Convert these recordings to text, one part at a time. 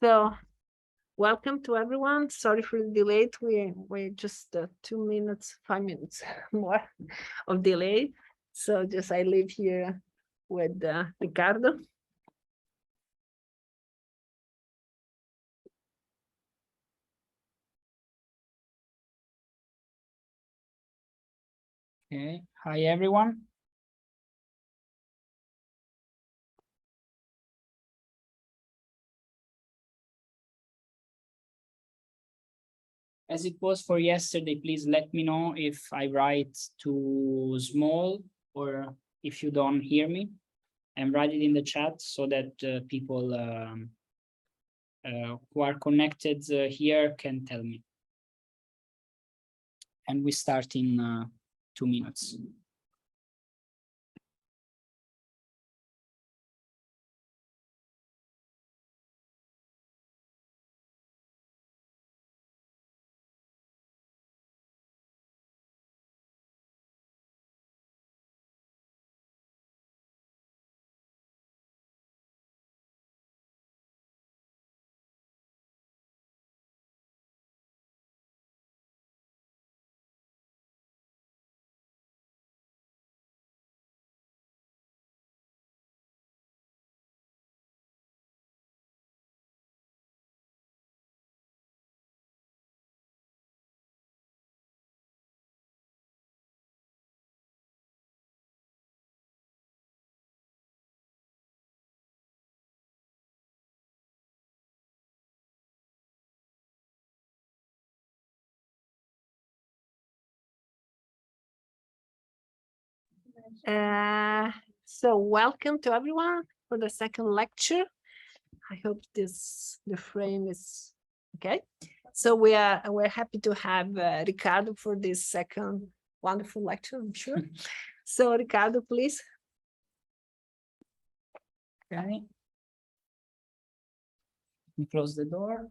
So welcome to everyone. Sorry for the delay. We're just 2 minutes, 5 minutes more of delay. So just I live here with Riccardo. Okay, hi everyone. As it was for yesterday, please let me know if I write too small or if you don't hear me, and write it in the chat so that people who are connected here can tell me. And we start in 2 minutes. So welcome to everyone for the second lecture. I hope the frame is okay. So we're happy to have Riccardo for this second wonderful lecture, I'm sure. So Riccardo, please. Okay. Let me close the door.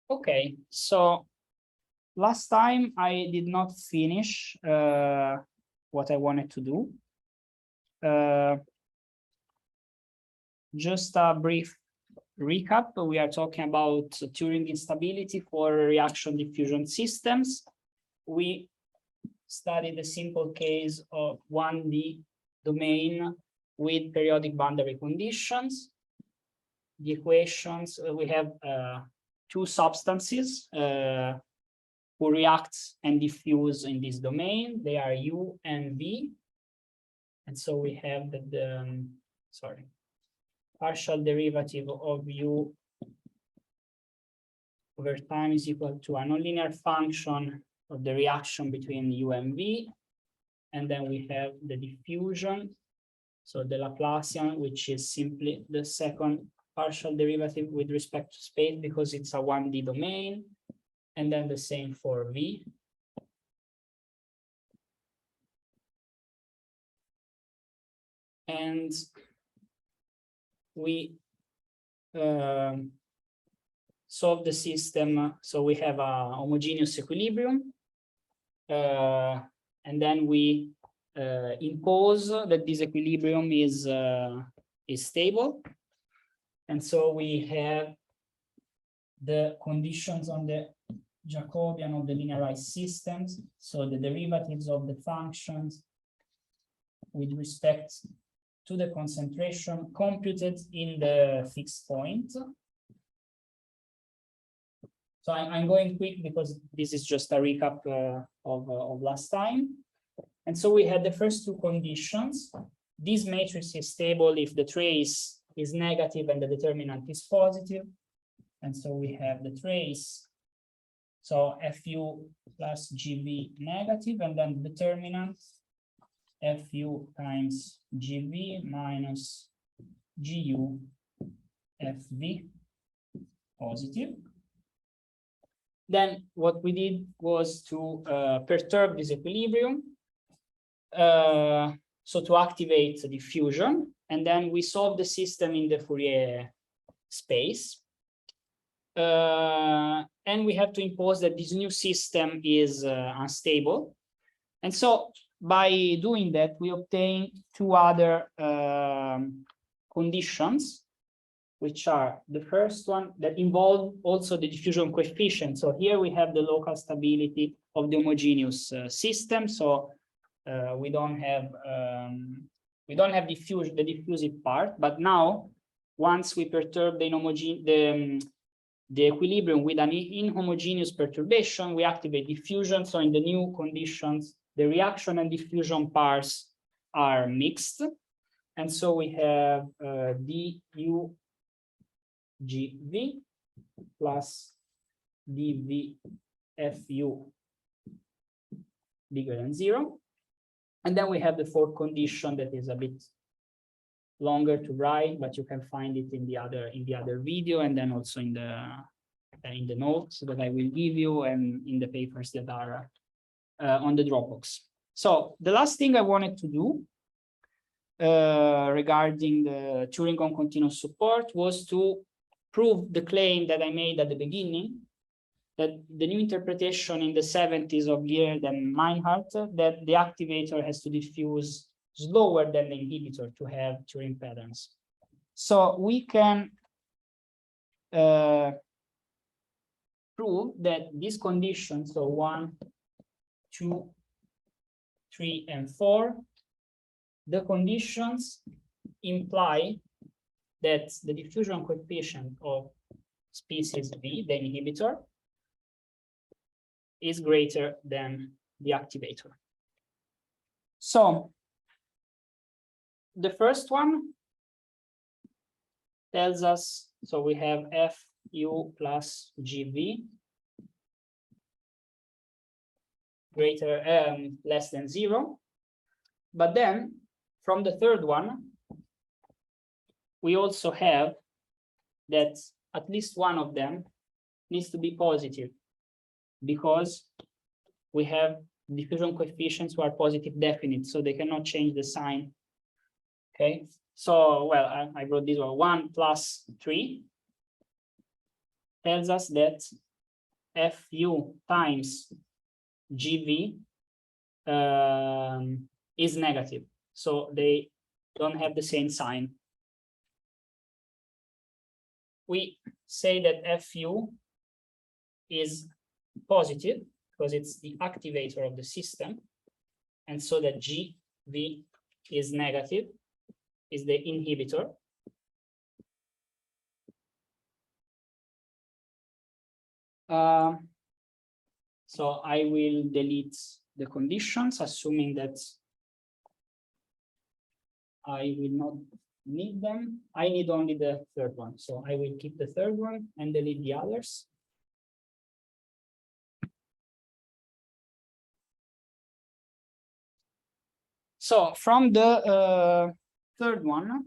Okay, so last time I did not finish what I wanted to do. Just a brief recap. We are talking about Turing instability for reaction diffusion systems. We studied the simple case of 1D domain with periodic boundary conditions. The equations, we have two substances who react and diffuse in this domain. They are U and V. And so we have partial derivative of U over time is equal to a nonlinear function of the reaction between U and V. And then we have the diffusion, so the Laplacian, which is simply the second partial derivative with respect to space because it's a 1D domain. And then the same for V. And we solve the system. So we have a homogeneous equilibrium. And then we impose that this equilibrium is stable. And so we have the conditions on the Jacobian of the linearized systems. So the derivatives of the functions with respect to the concentration computed in the fixed point. So I'm going quick because this is just a recap of last time. And so we had the first two conditions. This matrix is stable if the trace is negative and the determinant is positive. And so we have the trace. So Fu plus GV negative, and then determinant Fu times GV minus GU FV positive. Then what we did was to perturb this equilibrium. So to activate the diffusion, and then we solve the system in the Fourier space. And we have to impose that this new system is unstable. And so by doing that, we obtain two other conditions, which are the first one that involve also the diffusion coefficient. So here we have the local stability of the homogeneous system. So we don't have the diffusive part, but now once we perturb the equilibrium with an inhomogeneous perturbation, we activate diffusion. So in the new conditions, the reaction and diffusion pairs are mixed. And so we have DUGV plus DVFU bigger than 0. And then we have the fourth condition that is a bit longer to write, but you can find it in the other video, and then also in the notes that I will give you, and in the papers that are on the Dropbox. So the last thing I wanted to do regarding the Turing on continuous support was to prove the claim that I made at the beginning, that the new interpretation in the 70s of Geard and Meinhardt, that the activator has to diffuse slower than the inhibitor to have Turing patterns. So we can prove that these conditions, so 1, 2, 3, and 4, the conditions imply that the diffusion coefficient of species V, the inhibitor, is greater than the activator. So the first one tells us, so we have FU plus GV less than 0. But then from the third one, we also have that at least one of them needs to be positive, because we have diffusion coefficients who are positive definite, so they cannot change the sign. Okay, so, well, I wrote this one, 1 plus 3 tells us that FU times GV is negative, so they don't have the same sign. We say that FU is positive because it's the activator of the system, and so that GV is negative, is the inhibitor. So I will delete the conditions, assuming that I will not need them. I need only the third one, so I will keep the third one and delete the others. So from the third one,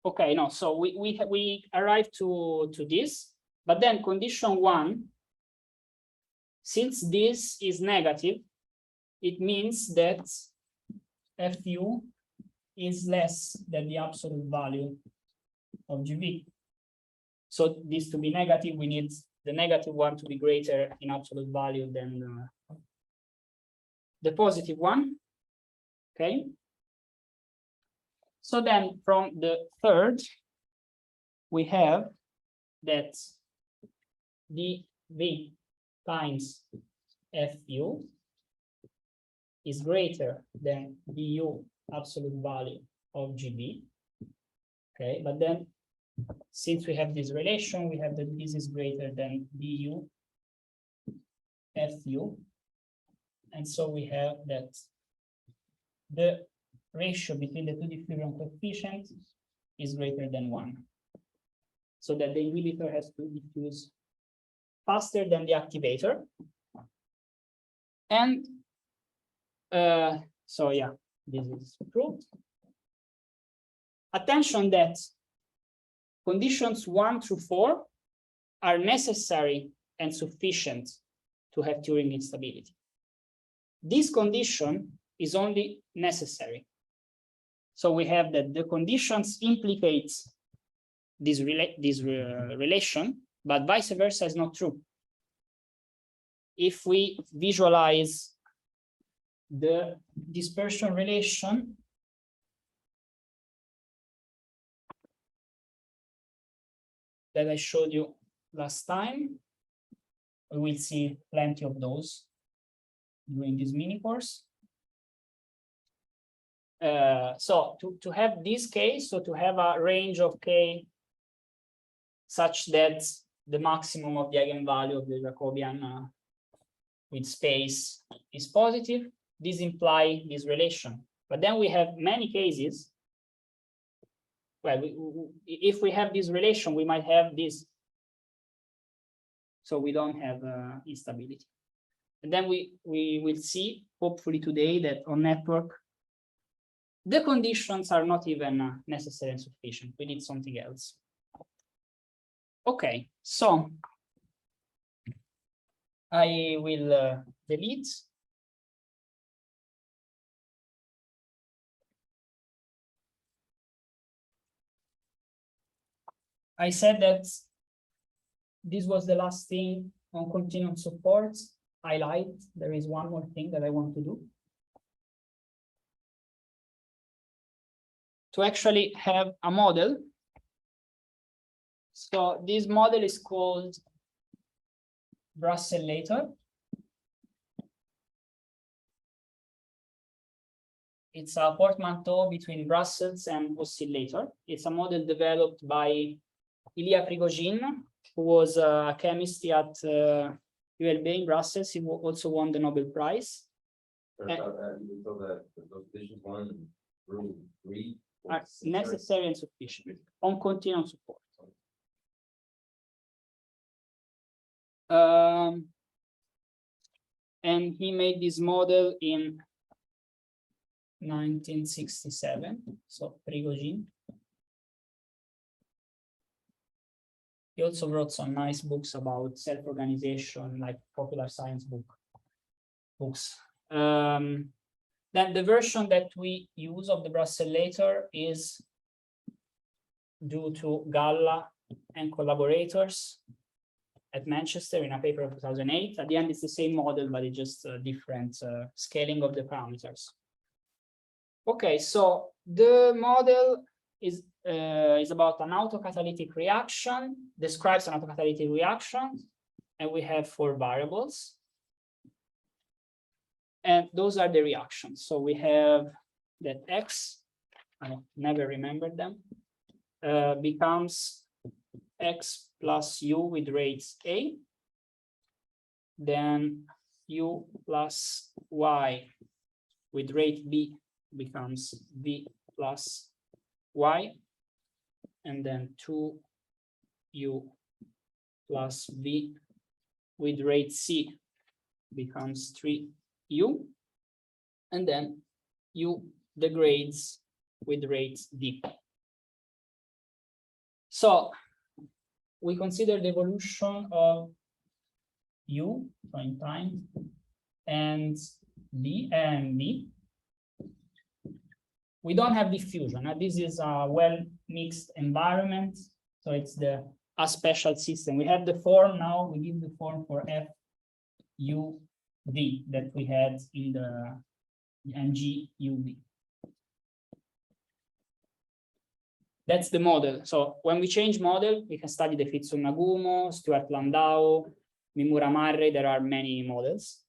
okay, no, so we arrived to this, but then condition 1, since this is negative, it means that FU is less than the absolute value of GV. So this to be negative, we need the negative one to be greater in absolute value than the positive one. Okay. So then from the third, we have that dV times FU is greater than du absolute value of GB. Okay, but then since we have this relation, we have that this is greater than du FU. And so we have that the ratio between the two diffusion coefficients is greater than 1. So that the inhibitor has to diffuse faster than the activator. And so yeah, this is proved. Attention that conditions 1 through 4 are necessary and sufficient to have Turing instability. This condition is only necessary. So we have that the conditions implicate this relation, but vice versa is not true. if we visualize the dispersion relation, that I showed you last time, we will see plenty of those during this mini course. So to have this case, so to have a range of k such that the maximum of the eigenvalue of the Jacobian with space is positive, this implies this relation. But then we have many cases. Well, if we have this relation, we might have this. So we don't have instability. And then we will see, hopefully today, that on network, the conditions are not even necessary and sufficient. We need something else. Okay, so I will delete. I said that this was the last thing on continuum support. I lied. There is one more thing that I want to do. To actually have a model. So this model is called Brussellator. It's a portmanteau between Brussels and oscillator. It's a model developed by Ilya Prigogine, who was a chemist at ULB in Brussels. He also won the Nobel Prize. Are necessary and sufficient on continuum support. And he made this model in 1967, so Prigogine. He also wrote some nice books about self-organization, like popular science books. Then the version that we use of the Brussellator is due to Galla and collaborators at Manchester in a paper of 2008. At the end, it's the same model, but it's just a different scaling of the parameters. Okay, so the model is about an autocatalytic reaction, describes an autocatalytic reaction, and we have 4 variables. And those are the reactions. So we have that X, I never remembered them, becomes X plus U with rates A. Then U plus Y with rate B becomes V plus Y. And then 2U plus V with rate C becomes 3U, and then U degrades with rate D. So we consider the evolution of U in time and D and D. We don't have diffusion. Now, this is a well-mixed environment, so it's a special system. We have the form now. We give the form for F U D that we had in the NG-UV. That's the model. So when we change model, we can study the Fitsum-Nagumo, Stewart-Landau, Mimura-Marray. There are many models.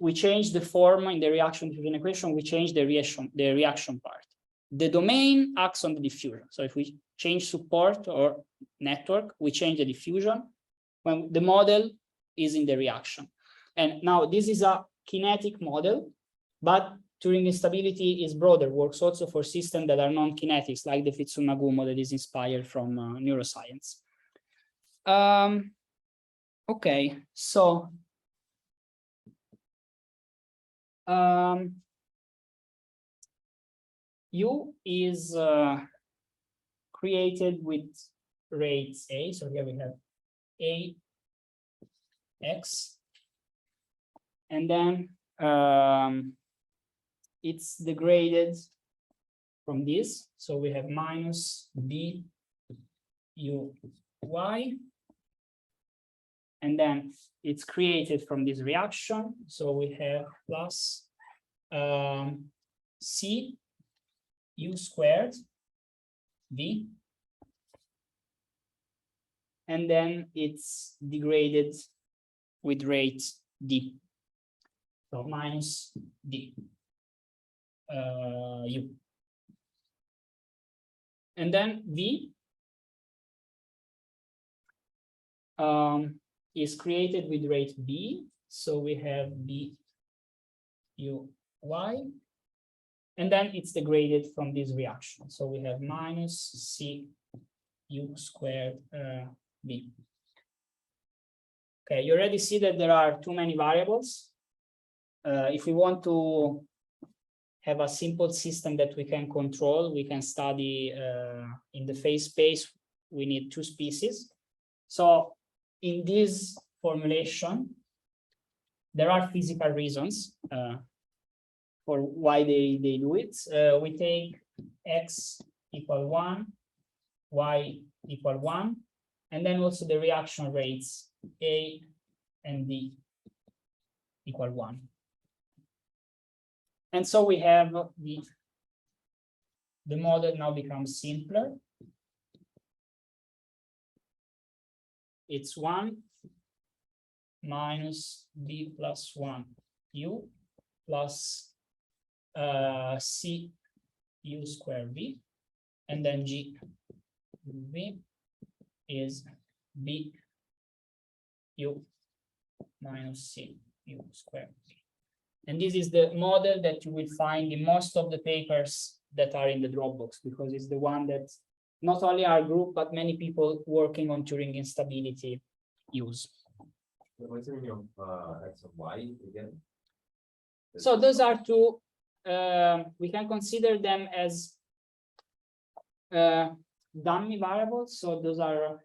We change the form in the reaction diffusion equation. We change the reaction part. The domain acts on the diffusion. So if we change support or network, we change the diffusion when the model is in the reaction. And now this is a kinetic model, but Turing instability is broader, works also for systems that are non-kinetics, like the Fitsum-Nagumo that is inspired from neuroscience. Okay, so U is created with rates A. So here we have A, X, and then it's degraded from this. So we have minus B U Y. and then it's created from this reaction. So we have plus C U squared V, and then it's degraded with rate D. So minus D U. And then V is created with rate B. So we have B U Y. And then it's degraded from this reaction. So we have minus C U squared B. Okay, you already see that there are too many variables. If we want to have a simple system that we can control, we can study in the phase space, we need two species. So in this formulation, there are physical reasons for why they do it. We take X equal 1, Y equal 1, and then also the reaction rates A and D equal 1. And so we have the model now becomes simpler. It's 1 minus B plus 1 U plus C U square V, and then G V is B U minus C U square V. And this is the model that you will find in most of the papers that are in the Dropbox, because it's the one that not only our group, but many people working on Turing instability use. What's the meaning of X and Y again? So those are two, we can consider them as dummy variables. So those are,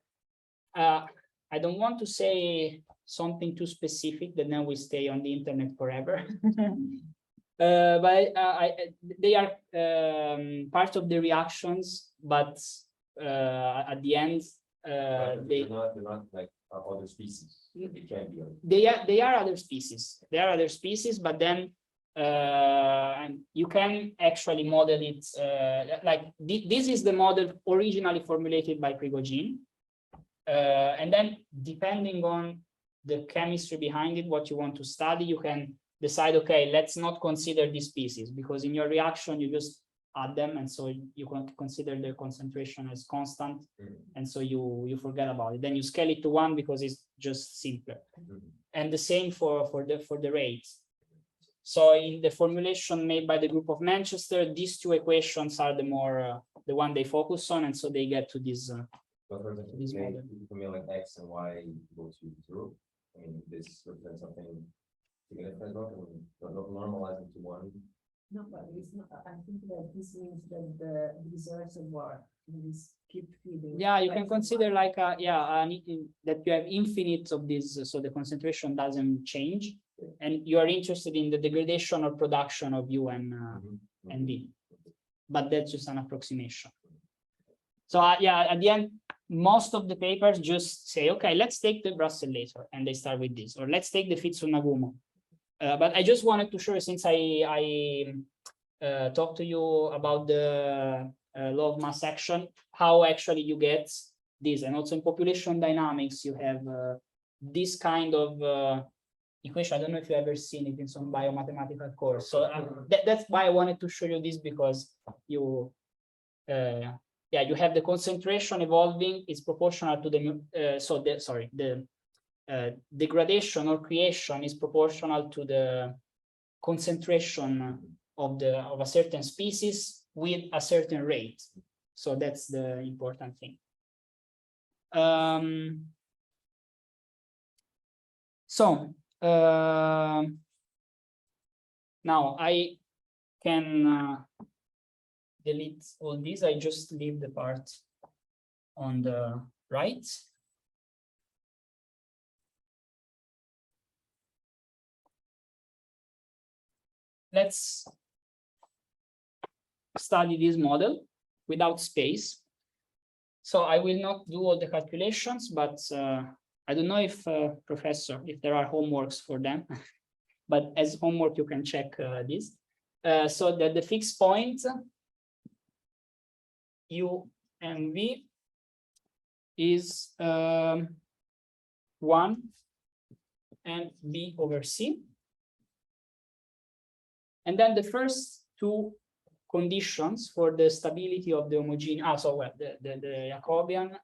I don't want to say something too specific that then we stay on the internet forever. But they are part of the reactions, but at the end, they're not like other species. It can be. They are other species. They are other species, but then and you can actually model it like this is the model originally formulated by Prigogine, and then depending on the chemistry behind it, what you want to study, you can decide, okay, let's not consider this species, because in your reaction you just add them, and so you can consider their concentration as constant, and so you forget about it. Then you scale it to 1 because it's just simpler, and the same for the rates. So in the formulation made by the group of Manchester, these two equations are the more the one they focus on, and so they get to this. This model. Like X and Y equal to 0. I mean, this represents something significant, normalizing to 1. No, but it's not. I think that this means that the reservoir is keep feeding. Yeah, you can consider like that you have infinite of this, so the concentration doesn't change, and you are interested in the degradation or production of U and D, but that's just an approximation. So yeah, at the end, most of the papers just say, okay, let's take the Brussellator, and they start with this, or let's take the Fitsu-Nagumo. But I just wanted to show you, since I talked to you about the law of mass action, how actually you get this. And also in population dynamics, you have this kind of equation. I don't know if you've ever seen it in some biomathematical course. So that's why I wanted to show you this, because you, you have the concentration evolving is proportional to the, degradation or creation is proportional to the concentration of a certain species with a certain rate. So that's the important thing. Now I can delete all these. I just leave the part on the right. Let's study this model without space. So I will not do all the calculations, but I don't know if professor, if there are homeworks for them, but as homework, you can check this. So that the fixed point U and V is 1 and B over C. And then the first two conditions for the stability of the homogeneous, the Jacobian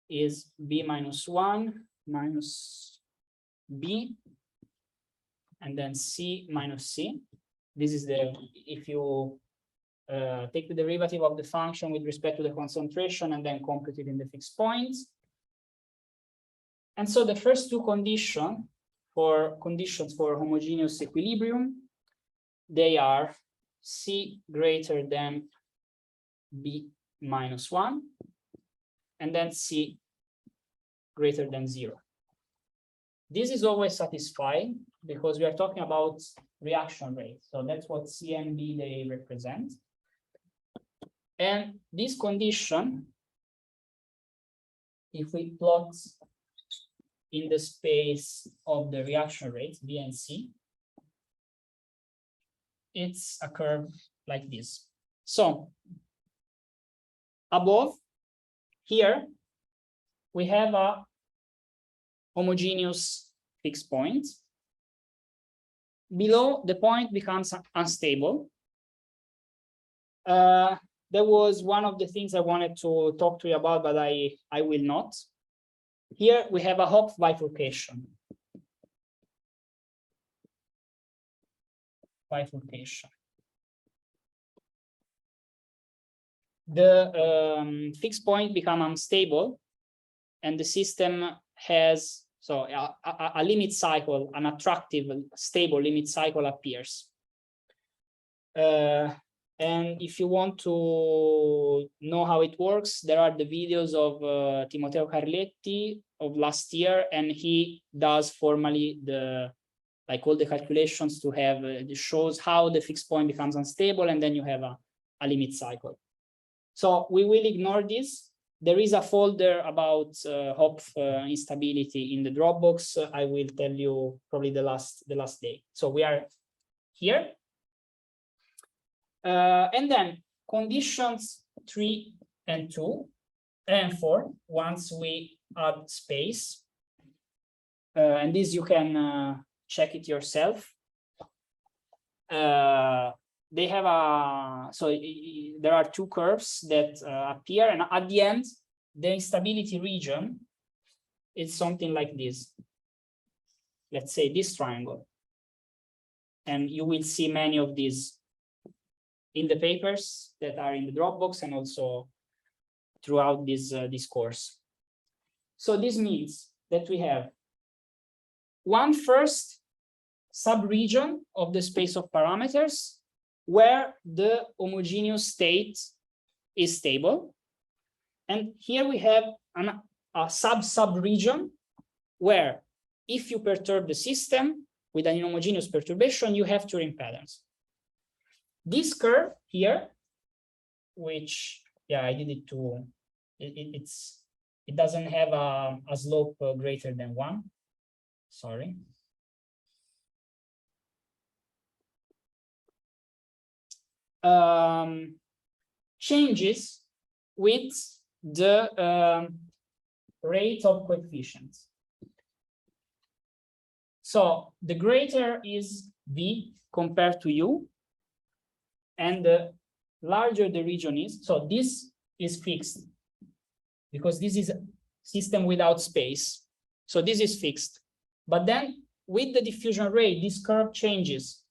is B minus 1 minus B, and then C minus C. This is the, if you take the derivative of the function with respect to the concentration and then compute it in the fixed points. And so the first two conditions for homogeneous equilibrium, they are C greater than B minus 1, and then C greater than 0. This is always satisfied because we are talking about reaction rate. So that's what C and B they represent. And this condition, if we plot in the space of the reaction rate, B and C, it's a curve like this. So above here, we have a homogeneous fixed point. Below, the point becomes unstable. That was one of the things I wanted to talk to you about, but I will not. Here we have a Hopf bifurcation. The fixed point becomes unstable, and the system has a limit cycle, an attractive, stable limit cycle appears. And if you want to know how it works, there are the videos of Timoteo Carletti of last year, and he does formally all the calculations to have it shows how the fixed point becomes unstable, and then you have a limit cycle. So we will ignore this. There is a folder about Hopf instability in the Dropbox. I will tell you probably the last day. So we are here. And then conditions 3 and 2 and 4, once we add space, and this you can check it yourself. They have there are two curves that appear, and at the end, the instability region is something like this. Let's say this triangle. And you will see many of these in the papers that are in the Dropbox and also throughout this course. So this means that we have one first subregion of the space of parameters where the homogeneous state is stable. And here we have a sub-region where if you perturb the system with an inhomogeneous perturbation, you have Turing patterns. This curve here, which, yeah, I did it to, it doesn't have a slope greater than 1. Sorry. Changes with the rate of coefficients. So the greater is V compared to U, and the larger the region is. So this is fixed because this is a system without space. So this is fixed. But then with the diffusion rate, this curve changes.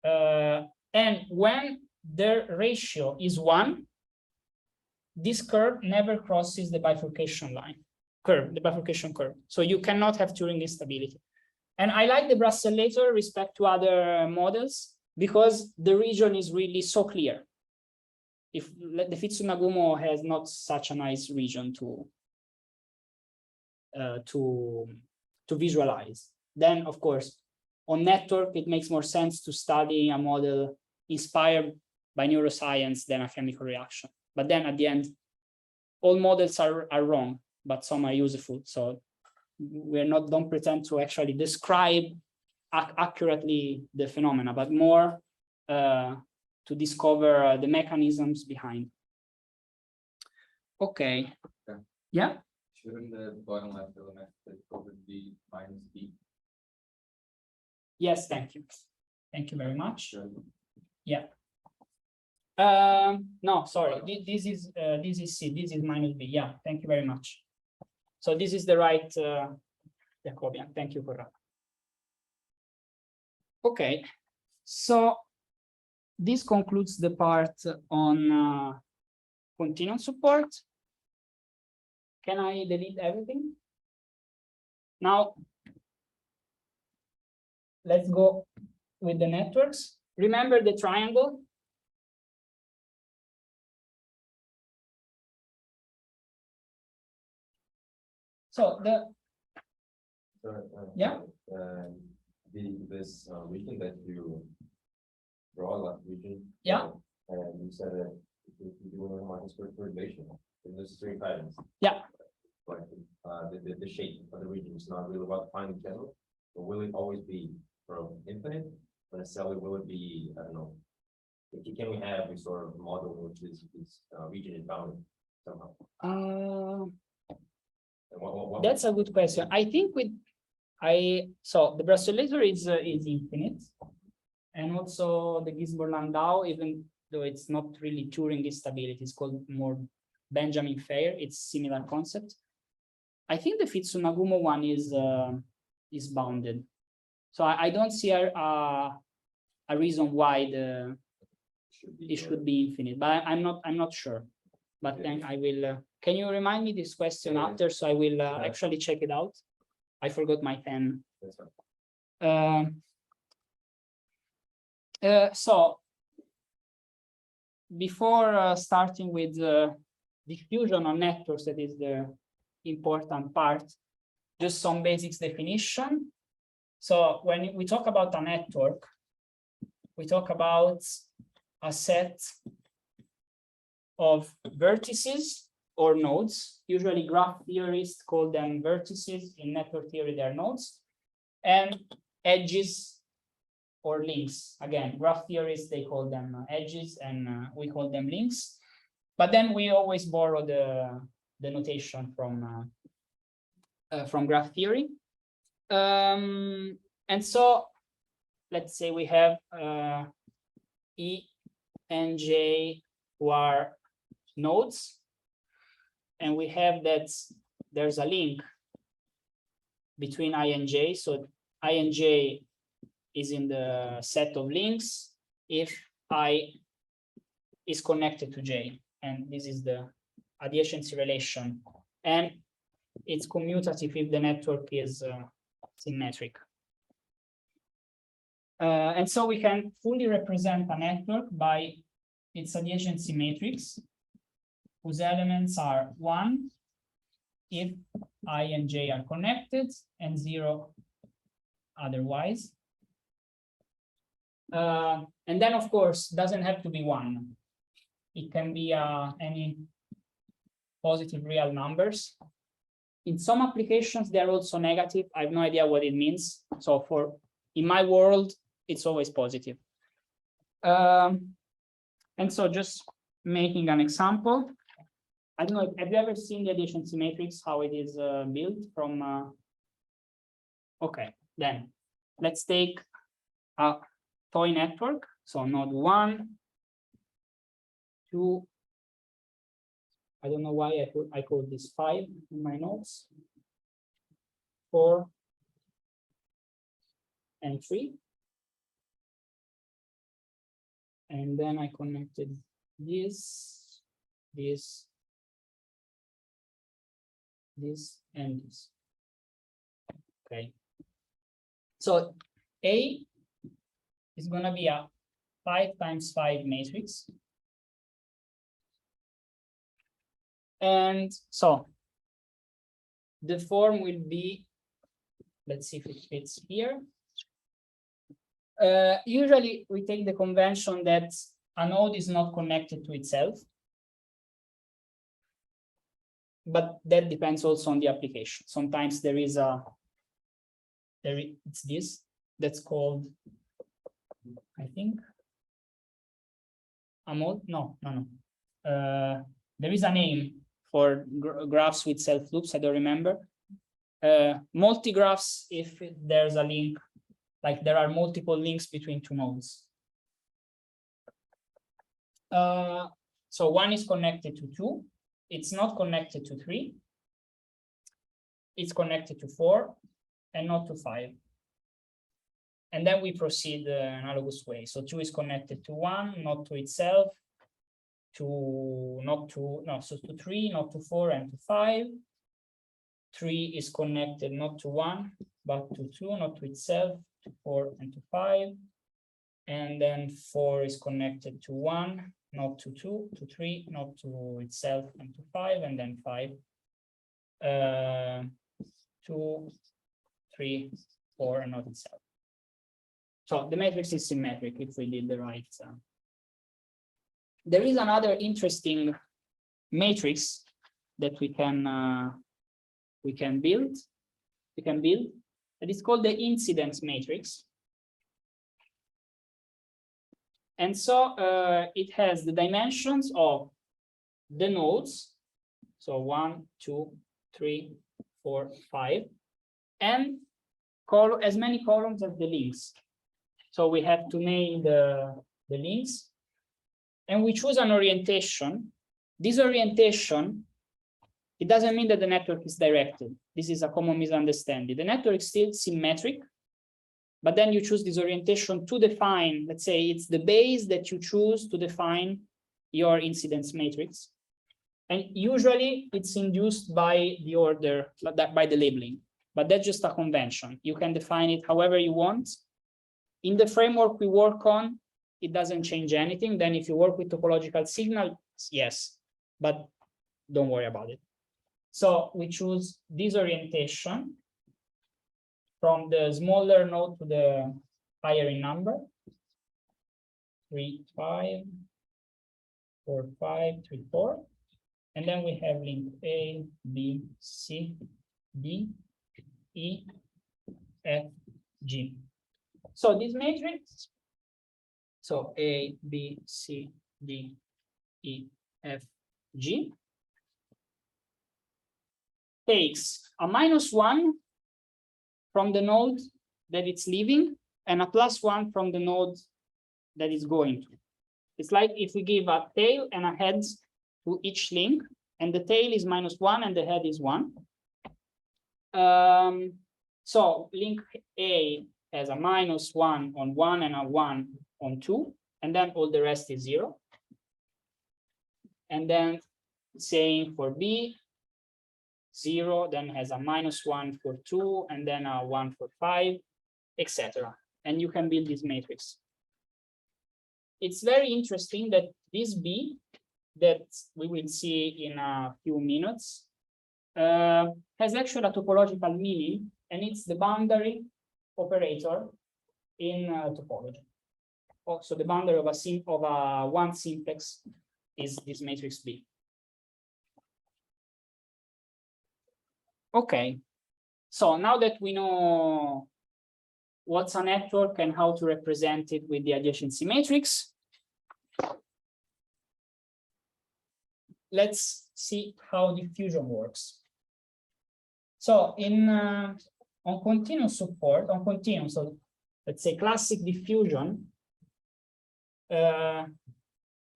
And when the ratio is 1, this curve never crosses the bifurcation the bifurcation curve. So you cannot have Turing instability. And I like the Brussellator respect to other models because the region is really so clear. If the Fitsu-Nagumo has not such a nice region to visualize, then of course on network it makes more sense to study a model inspired by neuroscience than a chemical reaction. But then at the end, all models are wrong, but some are useful. So don't pretend to actually describe accurately the phenomena, but more to discover the mechanisms behind. Okay. Yeah. Shouldn't the bottom left element be minus b? Yes, thank you. Thank you very much. Sure. Yeah. No, sorry. This is C. This is minus B. Yeah. Thank you very much. So this is the right Jacobian. Thank you for that. Okay. So this concludes the part on continuum support. Can I delete everything? Now, let's go with the networks. Remember the triangle? So yeah. This region that you draw, that region. Yeah. And you said that if you do a minus perturbation, then there's three patterns. Yeah. Like the shape of the region is not really well defined in general, but will it always be from infinite, or necessarily will it be, I don't know, can we have a sort of model in which this region is bounded somehow? What That's a good question. I think so the Brasolator is infinite, and also the Gisborne-Landau, even though it's not really Turing instability, it's called more Benjamin Fair. It's similar concept. I think the Fitsunagumo one is bounded, so I don't see a reason why it should be infinite. But I'm not sure. But then I will. Can you remind me this question after? So I will actually check it out. I forgot my pen. So before starting with diffusion on networks, that is the important part, just some basics definition. So when we talk about a network, we talk about a set of vertices or nodes. Usually graph theorists call them vertices. In network theory, they are nodes. And edges or links. Again, graph theorists, they call them edges, and we call them links. But then we always borrow the notation from graph theory. And so let's say we have E and J who are nodes, and we have that there's a link between I and J. So I and J is in the set of links if I is connected to J, and this is the adjacency relation, and it's commutative if the network is symmetric. And so we can fully represent a network by its adjacency matrix, whose elements are 1 if I and J are connected, and 0 otherwise. And then, of course, doesn't have to be 1. It can be any positive real numbers. In some applications, they're also negative. I have no idea what it means. So in my world, it's always positive. And so just making an example. I don't know, have you ever seen the adjacency matrix, how it is built from? Okay, then let's take a toy network. So node 1, 2, I don't know why I call this 5 in my notes, 4, and 3. And then I connected this, and this. Okay. So A is going to be a 5 times 5 matrix. And so the form will be, let's see if it fits here. Usually we take the convention that a node is not connected to itself. but that depends also on the application. Sometimes there is it's this that's called, I think, there is a name for graphs with self loops. I don't remember. Multigraphs, if there's a link, like there are multiple links between two nodes. So one is connected to 2. It's not connected to 3. It's connected to 4 and not to 5. And then we proceed the analogous way. So 2 is connected to 1, not to itself, to 3, not to 4, and to 5. 3 is connected not to 1, but to 2, not to itself, to 4, and to 5. And then 4 is connected to 1, not to 2, to 3, not to itself, and to 5, and then 5. 2, 3, 4, and not itself. So the matrix is symmetric if we did the right. There is another interesting matrix that we can build. That is called the Incidence Matrix. And so it has the dimensions of the nodes. So 1, 2, 3, 4, 5, and as many columns as the links. So we have to name the links, and we choose an orientation. This orientation, it doesn't mean that the network is directed. This is a common misunderstanding. The network is still symmetric, but then you choose this orientation to define, let's say it's the base that you choose to define your incidence matrix. And usually it's induced by the order, by the labeling, but that's just a convention. You can define it however you want. In the framework we work on, it doesn't change anything. Then if you work with topological signals, yes, but don't worry about it. So we choose this orientation from the smaller node to the higher in number. 3, 5, 4, 5, 3, 4. And then we have link A, B, C, D, E, F, G. So this matrix, so A, B, C, D, E, F, G, takes a -1 from the node that it's leaving and a +1 from the node that is going to. It's like if we give a tail and a head to each link, and the tail is -1 and the head is 1. So link A has a -1 on 1 and a 1 on 2, and then all the rest is 0. And then same for B, 0, then has a -1 for 2, and then a 1 for 5, etc. And you can build this matrix. It's very interesting that this B, that we will see in a few minutes, has actually a topological meaning, and it's the boundary operator in topology. Also, the boundary of a one simplex is this matrix B. Okay, so now that we know what's a network and how to represent it with the adjacency matrix, let's see how diffusion works. So on continuous support, so let's say classic diffusion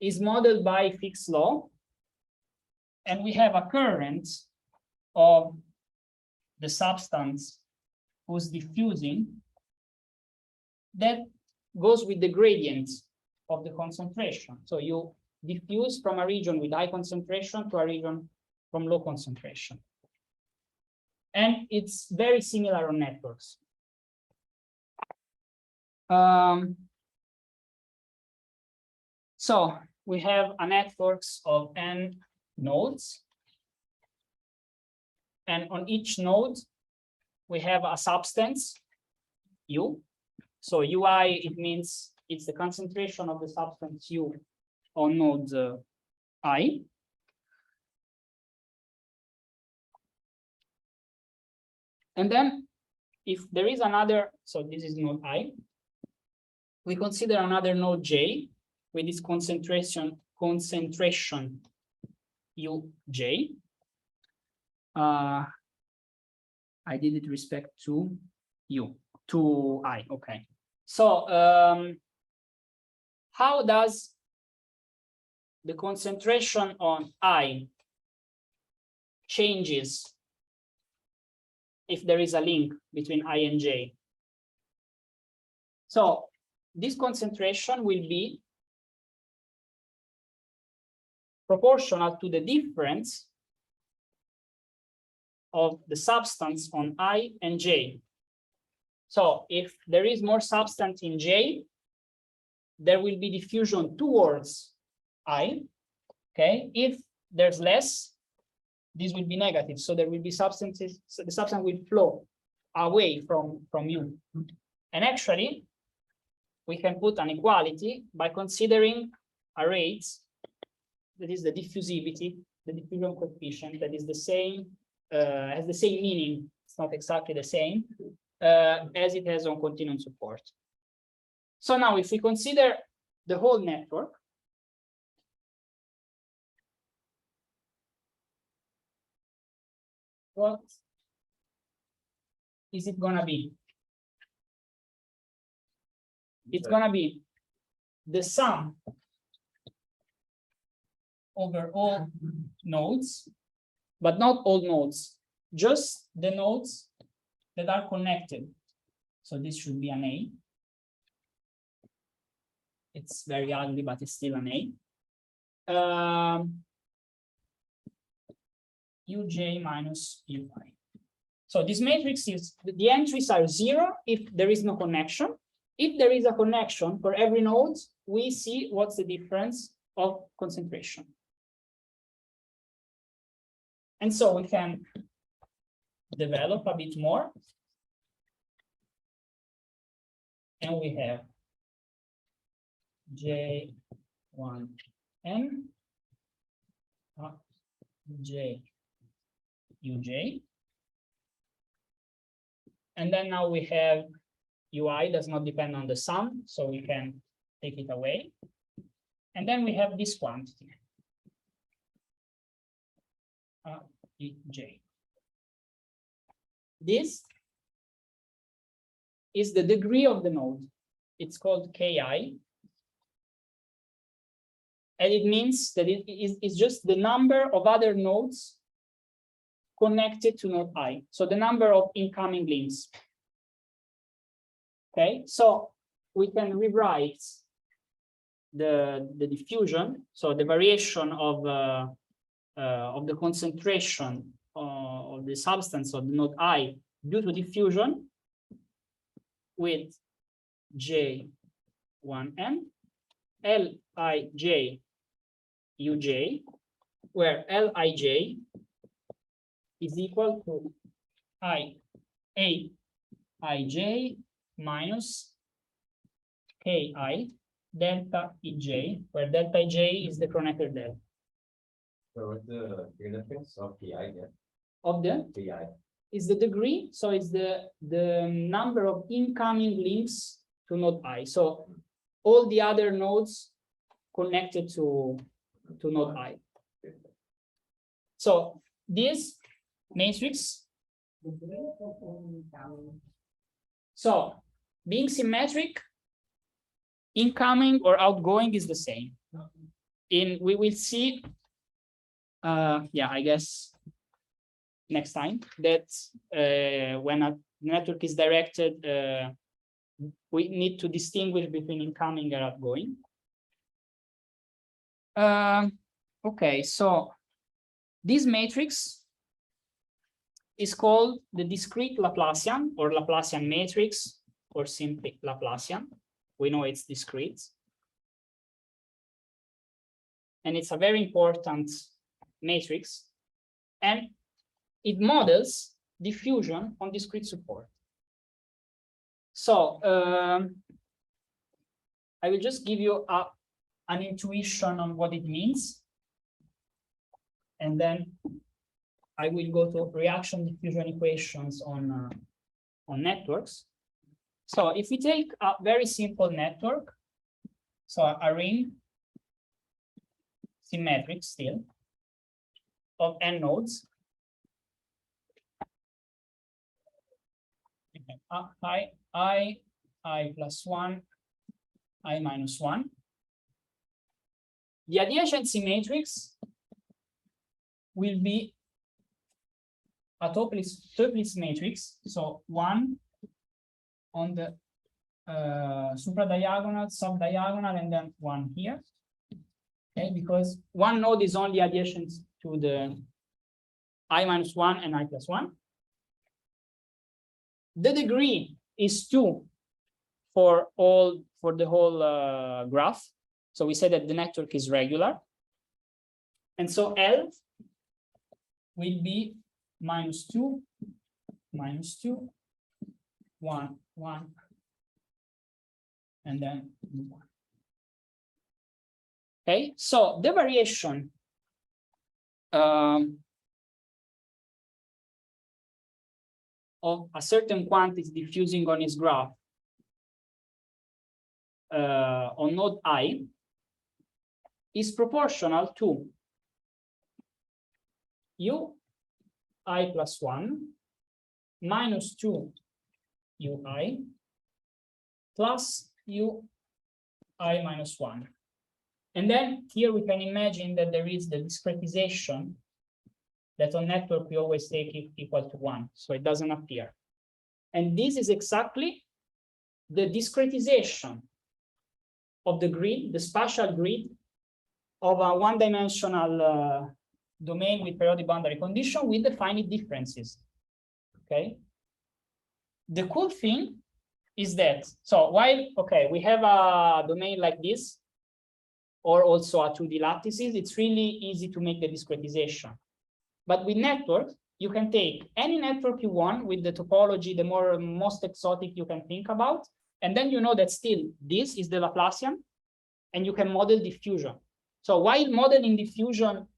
is modeled by Fick's law, and we have a current of the substance who's diffusing that goes with the gradient of the concentration. So you diffuse from a region with high concentration to a region from low concentration. And it's very similar on networks. So we have a networks of n nodes. And on each node, we have a substance, U. So UI, it means it's the concentration of the substance U on node I. And then if there is another, so this is node I, we consider another node J with this concentration Uj. I did it respect to U, to I, okay. So how does the concentration on I changes if there is a link between I and J? So this concentration will be proportional to the difference of the substance on I and J. So if there is more substance in J, there will be diffusion towards I, okay? If there's less, this will be negative. So there will be substances, so the substance will flow away from you. And actually, we can put an equality by considering a rate that is the diffusivity, the diffusion coefficient, that is the same, has the same meaning. It's not exactly the same as it has on continuum support. So now if we consider the whole network, what is it gonna be? It's gonna be the sum over all nodes, but not all nodes, just the nodes that are connected. So this should be an A. It's very ugly, but it's still an A. Uj minus Ui. So this matrix is, the entries are 0 if there is no connection. If there is a connection for every node, we see what's the difference of concentration. And so we can develop a bit more. And we have J1n J Uj. And then now we have Ui does not depend on the sum, so we can take it away. And then we have this quantity, J. This is the degree of the node. It's called Ki. And it means that it's just the number of other nodes connected to node I. So the number of incoming links. Okay, so we can rewrite the diffusion, so the variation of the concentration of the substance of the node I due to diffusion with J1n Lij Uj, where Lij is equal to Aij minus Ki delta Ej, where delta Ej is the Kronecker delta. So what's the significance of Pi again? Of the Pi. is the degree, so it's the number of incoming links to node I. So all the other nodes connected to node I. So this matrix, so being symmetric, incoming or outgoing is the same. We will see, yeah, I guess next time that when a network is directed, we need to distinguish between incoming and outgoing. Okay, so this matrix is called the discrete Laplacian or Laplacian matrix, or simply Laplacian. We know it's discrete. And it's a very important matrix. And it models diffusion on discrete support. So I will just give you an intuition on what it means. And then I will go to reaction diffusion equations on networks. So if we take a very simple network, so a ring, symmetric still, of n nodes, I plus 1, I minus 1. The adjacency matrix will be a topologies matrix, so 1 on the supradiagonal, subdiagonal, and then 1 here. Okay, because one node is only adjacent to the I minus 1 and I plus 1. The degree is 2 for the whole graph. So we said that the network is regular. And so L will be minus 2, 1, 1, and then 1. Okay, so the variation of a certain quantity diffusing on its graph on node I is proportional to u I plus 1 minus 2 ui plus u I minus 1. And then here we can imagine that there is the discretization that on network we always take it equal to 1, so it doesn't appear. And this is exactly the discretization of the grid, the spatial grid of a one-dimensional domain with periodic boundary condition with the finite differences. Okay. The cool thing is that, so while, okay, we have a domain like this, or also a 2D lattices, it's really easy to make the discretization. But with networks, you can take any network you want with the topology, the most exotic you can think about, and then you know that still this is the Laplacian, and you can model diffusion. So while modeling diffusion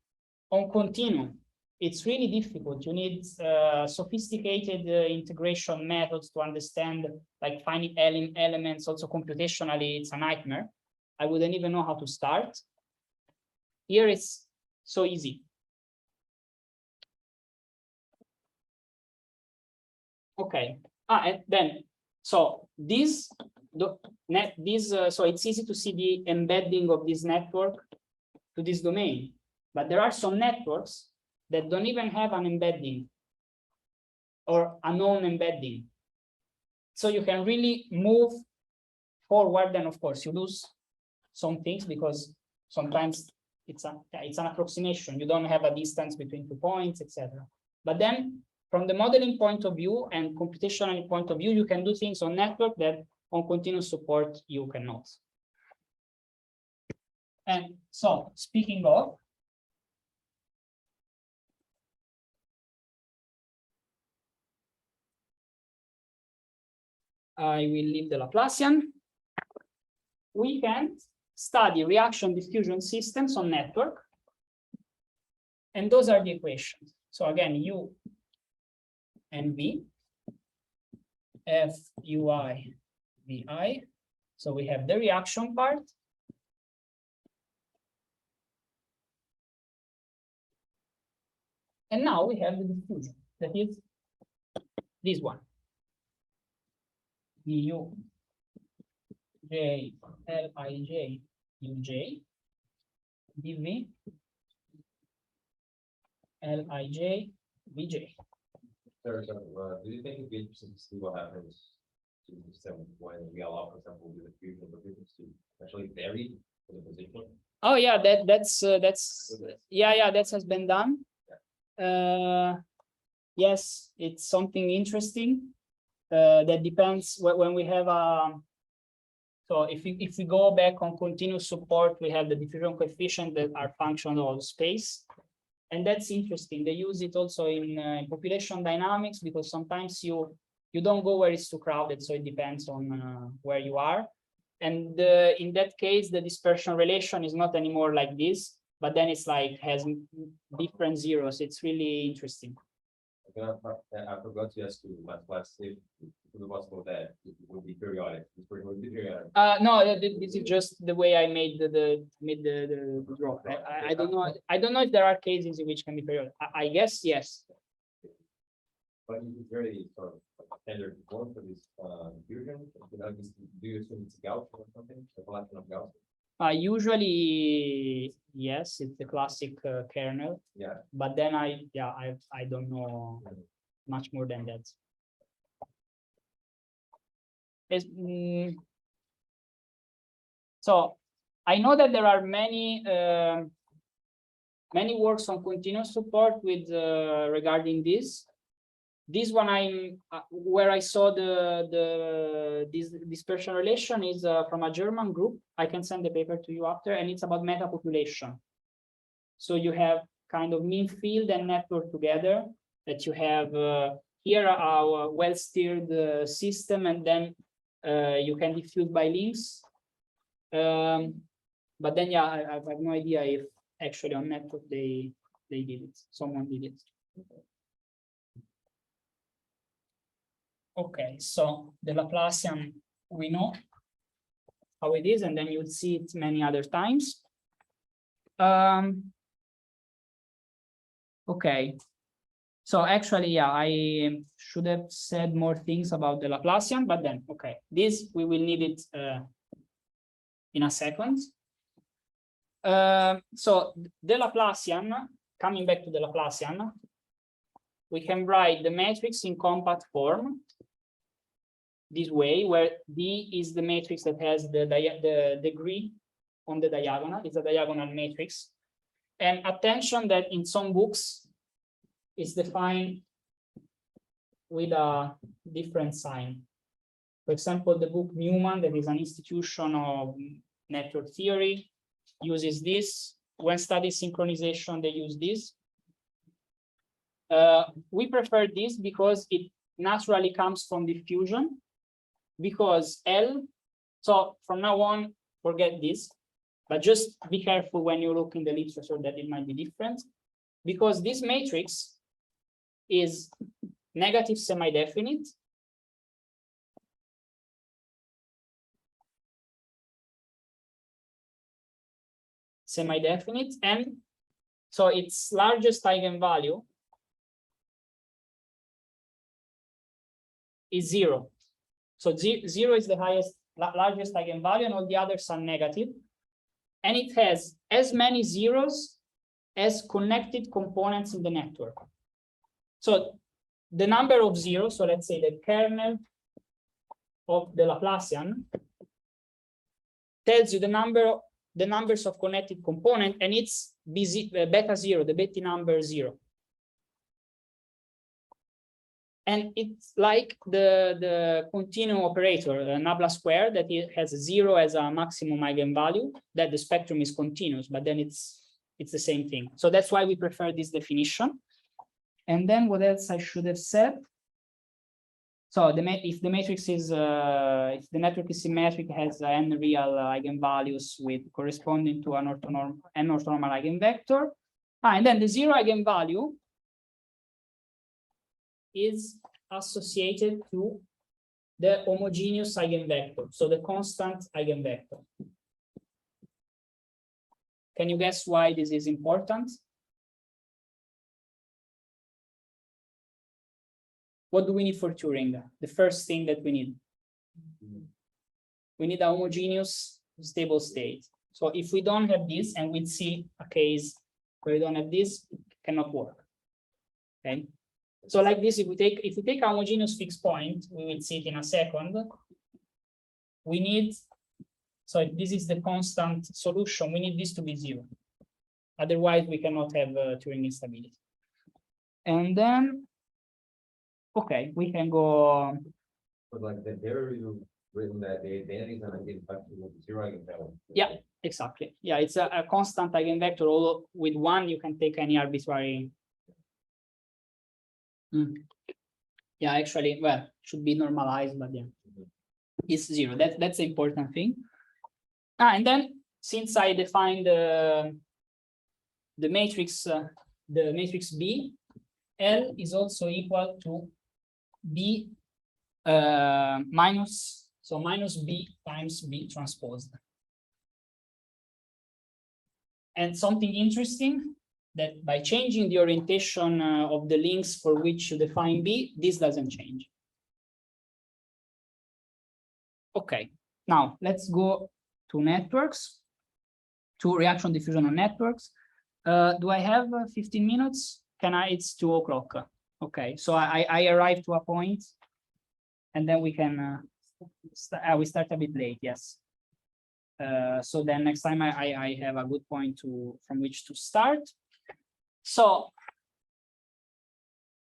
on continuum, it's really difficult. You need sophisticated integration methods to understand like finite elements. Also computationally, it's a nightmare. I wouldn't even know how to start. Here it's so easy. Okay. And then, so this, so it's easy to see the embedding of this network to this domain. But there are some networks that don't even have an embedding or a known embedding. So you can really move forward. Then, of course, you lose some things because sometimes it's an approximation. You don't have a distance between 2 points, etc. But then from the modeling point of view and computational point of view, you can do things on network that on continuous support you cannot. And so speaking of, I will leave the Laplacian. We can study reaction diffusion systems on network. And those are the equations. So again, U and V, F, UI, VI. So we have the reaction part. And now we have the diffusion, that is this one. Du, J, Lij, Uj, dV, Lij, Vj. Sir, do you think it'd be interesting to see what happens to the system when we allow, for example, the diffusion coefficients to actually vary for the position? Oh yeah, that's yeah, that has been done. Yes, it's something interesting. That depends when we have a. So if we go back on continuous support, we have the diffusion coefficient that are functions of space, and that's interesting. They use it also in population dynamics because sometimes you don't go where it's too crowded, so it depends on where you are. And in that case, the dispersion relation is not anymore like this. but then it's like has different zeros. It's really interesting. I forgot to ask you last class if it was possible that it would be periodic. Would be periodic. No, this is just the way I made the draw. I don't know. I don't know if there are cases in which can be periodic. I guess yes. But it's very sort of standard form for this diffusion. Do you assume it's Gaussian or something? The collection of Gaussian? Usually, yes, it's the classic kernel. Yeah. But then I don't know much more than that. So I know that there are many many works on continuous support with regarding this. This one I'm where I saw this dispersion relation is from a German group. I can send the paper to you after, and it's about metapopulation. So you have kind of mean field and network together, that you have here our well-steered system, and then you can diffuse by links. But then yeah, I have no idea if actually on network they did it. Someone did it. Okay, so the Laplacian, we know how it is, and then you'll see it many other times. Okay, so actually, yeah, I should have said more things about the Laplacian, but then, okay, this we will need it in a second. So the Laplacian, coming back to the Laplacian, we can write the matrix in compact form this way, where D is the matrix that has the degree on the diagonal. It's a diagonal matrix. And attention that in some books it's defined with a different sign. For example, the book Newman, that is an institution of network theory, uses this. When studying synchronization, they use this. We prefer this because it naturally comes from diffusion, because L, so from now on, forget this, but just be careful when you look in the literature that it might be different, because this matrix is negative semi-definite. Semi-definite, and so its largest eigenvalue is 0. So 0 is the largest eigenvalue, and all the others are negative. And it has as many zeros as connected components in the network. So the number of zeros, so let's say the kernel of the Laplacian tells you the numbers of connected component, and it's beta 0, the Betti number 0. And it's like the continuum operator, nabla square, that it has 0 as a maximum eigenvalue, that the spectrum is continuous, but then it's the same thing. So that's why we prefer this definition. And then what else I should have said? So if the matrix is, if the network is symmetric, has n real eigenvalues with corresponding to an orthonormal eigenvector. And then the 0 eigenvalue is associated to the homogeneous eigenvector, so the constant eigenvector. Can you guess why this is important? What do we need for Turing? The first thing that we need. We need a homogeneous stable state. So if we don't have this, and we'd see a case where we don't have this, it cannot work. Okay. So like this, if we take a homogeneous fixed point, we will see it in a second. We need, so if this is the constant solution, we need this to be 0. Otherwise, we cannot have Turing instability. And then, okay, we can go. But like there you've written that the identities and eigenvector with 0 eigenvalue. Yeah, exactly. Yeah, it's a constant eigenvector. Although with 1, you can take any arbitrary. Yeah, actually, well, should be normalized, but yeah, it's 0. That's the important thing. And then since I defined the matrix B, L is also equal to B minus B times B transposed. And something interesting, that by changing the orientation of the links for which you define B, this doesn't change. Okay, now let's go to networks, to reaction diffusion on networks. Do I have 15 minutes? Can I? It's 2 o'clock. Okay, so I arrive to a point, and then we can we start a bit late. Yes. So then next time I have a good point from which to start. So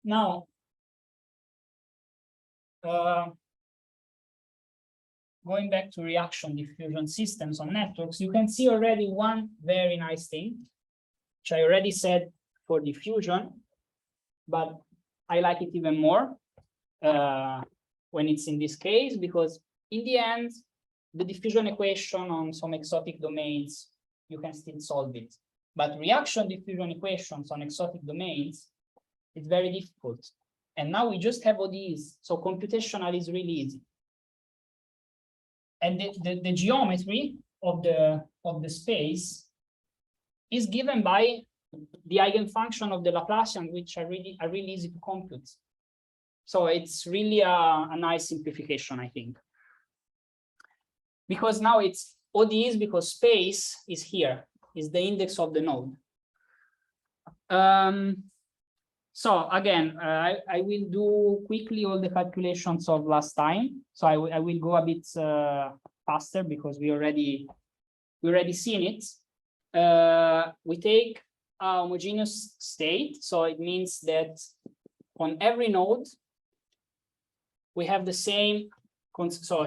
now going back to reaction diffusion systems on networks, you can see already one very nice thing, which I already said for diffusion, but I like it even more when it's in this case, because in the end, the diffusion equation on some exotic domains, you can still solve it. But reaction diffusion equations on exotic domains, it's very difficult. And now we just have ODEs, so computational is really easy. And the geometry of the space is given by the eigenfunction of the Laplacian, which are really easy to compute. So it's really a nice simplification, I think. Because now it's ODEs because space is here, is the index of the node. So again, I will do quickly all the calculations of last time. So I will go a bit faster because we already seen it. We take a homogeneous state, so it means that on every node we have the same. So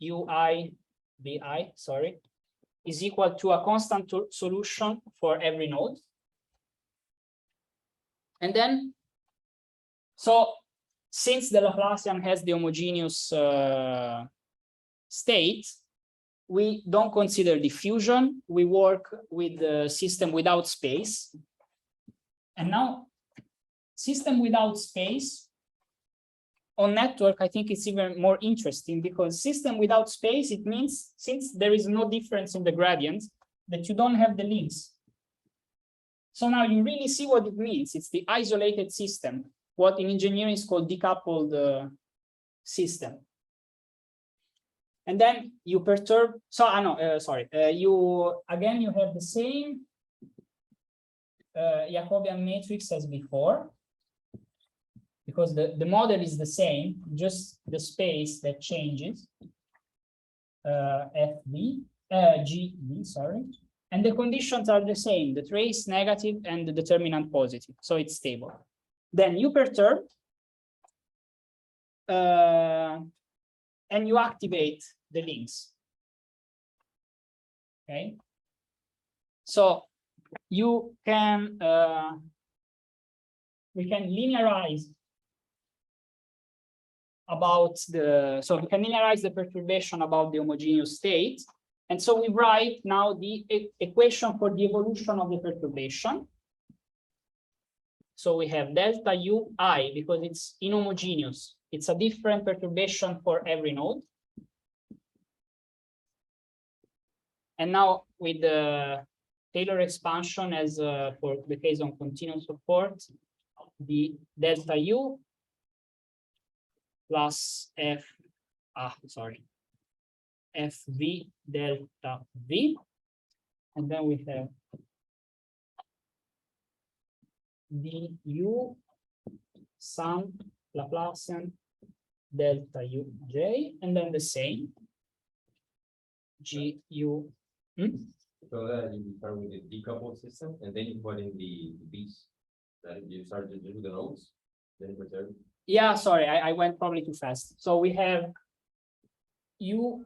UI bi, sorry, is equal to a constant solution for every node. And then, so since the Laplacian has the homogeneous state, we don't consider diffusion. We work with the system without space. And now, system without space on network, I think it's even more interesting because system without space, it means since there is no difference in the gradient, that you don't have the links. So now you really see what it means. It's the isolated system, what in engineering is called decoupled system. And then you perturb, so you have the same Jacobian matrix as before, because the model is the same, just the space that changes, GV, sorry. And the conditions are the same, the trace negative and the determinant positive, so it's stable. Then you perturb, and you activate the links, okay? So you can, we can linearize the perturbation about the homogeneous state. And so we write now the equation for the evolution of the perturbation. So we have delta UI because it's inhomogeneous. It's a different perturbation for every node. And now with the Taylor expansion as for the case on continuous support, the delta U plus FV delta V, and then we have du sum Laplacian delta uj, and then the same GU. So that you start with the decoupled system, and then you put in the beats that you start to do the nodes, then you perturb. Yeah, sorry, I went probably too fast. So we have U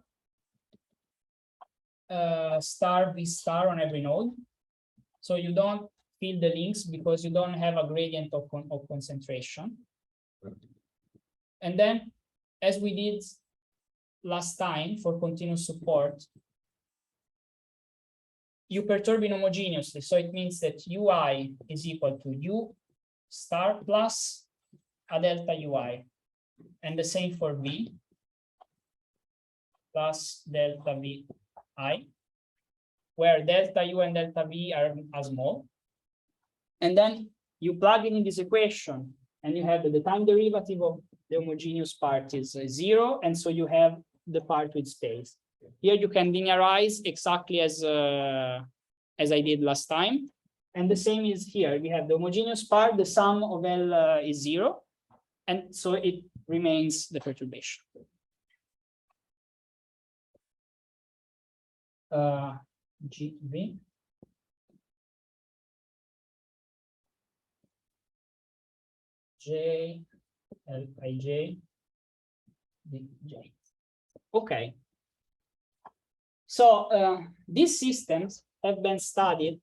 star V star on every node. So you don't fill the links because you don't have a gradient of concentration. And then, as we did last time for continuous support, you perturb inhomogeneously. So it means that ui is equal to u star plus a delta ui. And the same for v plus delta vi, where delta u and delta v are small. And then you plug in this equation, and you have that the time derivative of the homogeneous part is 0, and so you have the part with space. Here you can linearize exactly as I did last time, and the same is here. We have the homogeneous part, the sum of L is 0, and so it remains the perturbation. GV. J, L, I, J, D, J. Okay. So these systems have been studied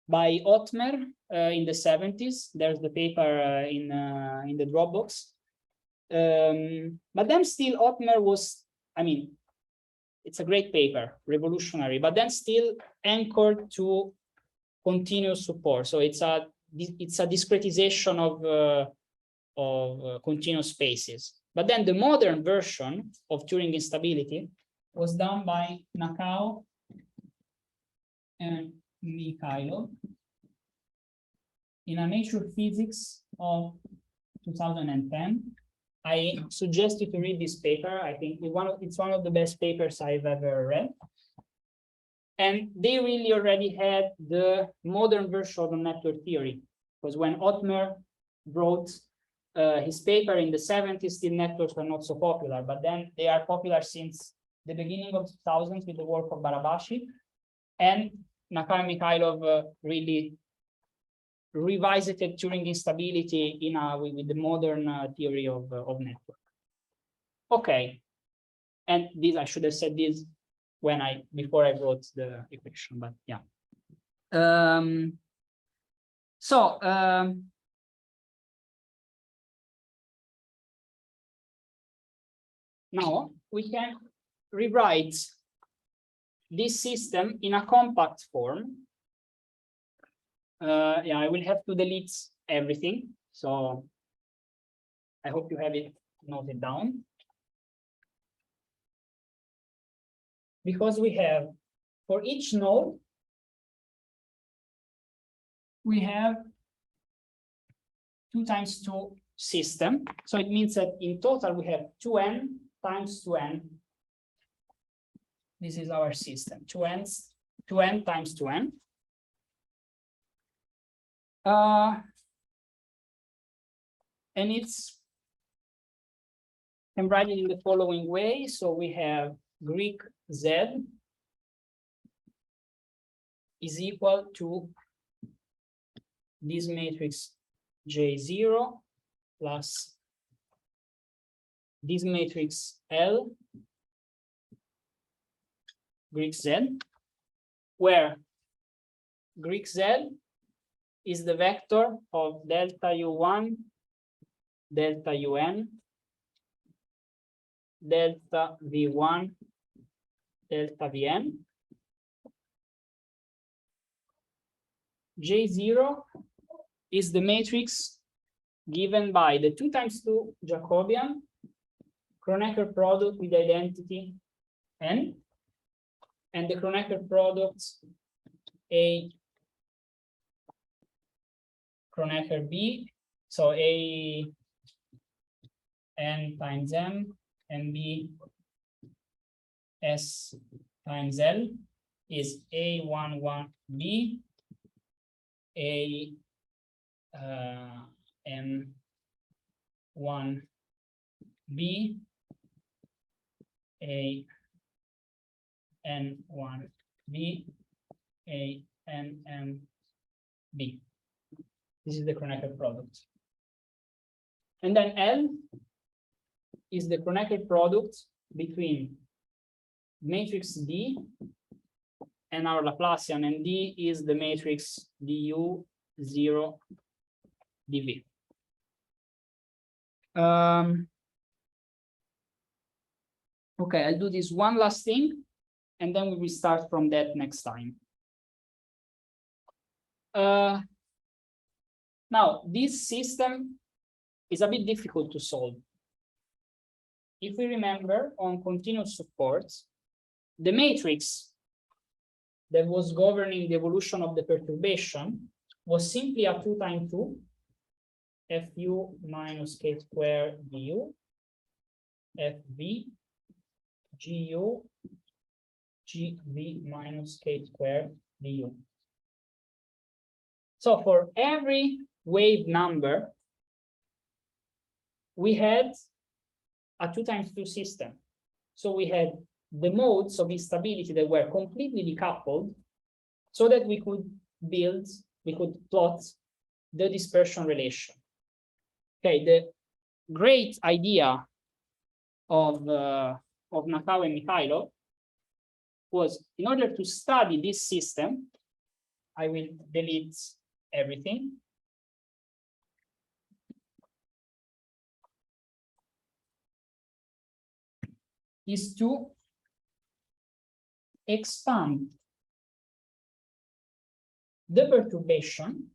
by Ottmer in the 70s. There's the paper in the Dropbox. But then still Ottmer was, I mean, it's a great paper, revolutionary, but then still anchored to continuous support. So it's a discretization of continuous spaces. But then the modern version of Turing instability was done by Nakao and Mikhailov in a Nature Physics of 2010. I suggest you to read this paper. I think it's one of the best papers I've ever read. And they really already had the modern version of network theory, because when Ottmer wrote his paper in the 70s, still networks were not so popular, but then they are popular since the beginning of 2000s with the work of Barabashi, and Nakao and Mikhailov really revisited Turing instability with the modern theory of network. Okay, and this I should have said this before I wrote the equation, but yeah. Now we can rewrite this system in a compact form. Yeah, I will have to delete everything. So I hope you have it noted down. Because we have, for each node, we have 2 times 2 system. So it means that in total we have 2n times 2n. This is our system, 2n times 2n. And I'm writing in the following way. So we have Greek Z is equal to this matrix J0 plus this matrix L Greek Z, where Greek Z is the vector of delta U1, delta UN, delta V1, delta Vn. J0 is the matrix given by the 2 times 2 Jacobian Kronecker product with identity n, and the Kronecker product A Kronecker B, so A n times m and B S times L is A11B, A M1B, A N1B, A NMB. This is the Kronecker product. And then L is the Kronecker product between matrix D and our Laplacian, and D is the matrix du0 dv. Okay, I'll do this one last thing, and then we will start from that next time. Now, this system is a bit difficult to solve. If we remember on continuous support, the matrix that was governing the evolution of the perturbation was simply a 2 times 2 fu minus k squared du fv gu gv minus k squared du. So for every wave number, we had a 2 times 2 system. So we had the modes of instability that were completely decoupled so that we could plot the dispersion relation. Okay, the great idea of Nakao and Mikhailov was, in order to study this system, I will delete everything. Is to expand the perturbation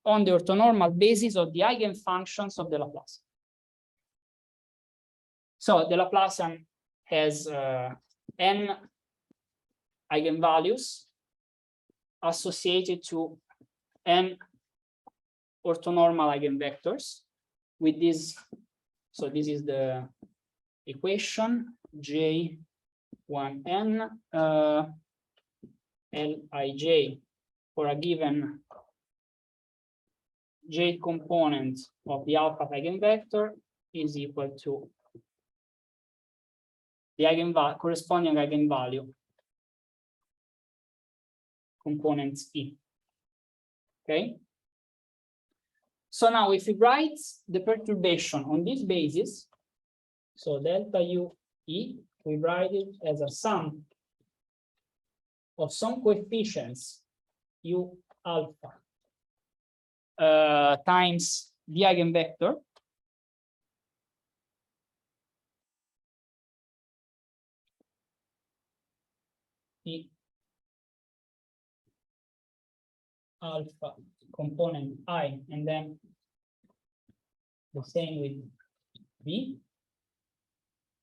on the orthonormal basis of the eigenfunctions of the Laplacian. So the Laplacian has n eigenvalues associated to n orthonormal eigenvectors with this. So this is the equation J1n Lij for a given j component of the alpha eigenvector is equal to the corresponding eigenvalue component E. Okay. So now if we write the perturbation on this basis, so delta U E, we write it as a sum of some coefficients U alpha times the eigenvector E alpha component I, and then the same with V,